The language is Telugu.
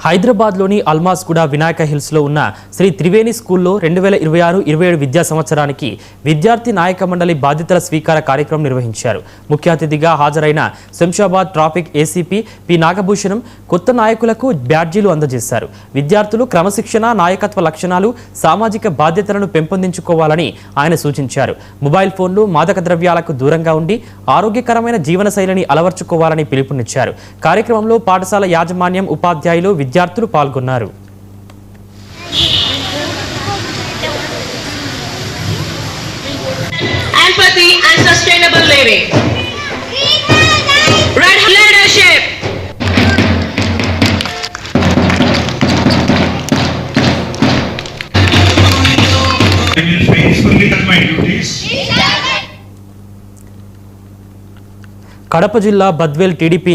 హైదరాబాద్లోని అల్మాస్గూడ వినాయక హిల్స్లో ఉన్న శ్రీ త్రివేణి స్కూల్లో 2026-27 విద్యా సంవత్సరానికి విద్యార్థి నాయక మండలి బాధ్యతల స్వీకార కార్యక్రమం నిర్వహించారు. ముఖ్య అతిథిగా హాజరైన Shamshabad traffic ACP P Nagabhushanam కొత్త నాయకులకు బ్యాడ్జీలు అందజేశారు. విద్యార్థులు క్రమశిక్షణ, నాయకత్వ లక్షణాలు, సామాజిక బాధ్యతలను పెంపొందించుకోవాలని ఆయన సూచించారు. మొబైల్ ఫోన్లు, మాదక ద్రవ్యాలకు దూరంగా ఉండి ఆరోగ్యకరమైన జీవనశైలిని అలవర్చుకోవాలని పిలుపునిచ్చారు. కార్యక్రమంలో పాఠశాల యాజమాన్యం, ఉపాధ్యాయులు, విద్యార్థులు పాల్గొన్నారు. Empathy and sustainable living. Red leadership. I will faithfully do my duties. Kadapa జిల్లా బద్వేల్ టీడీపీ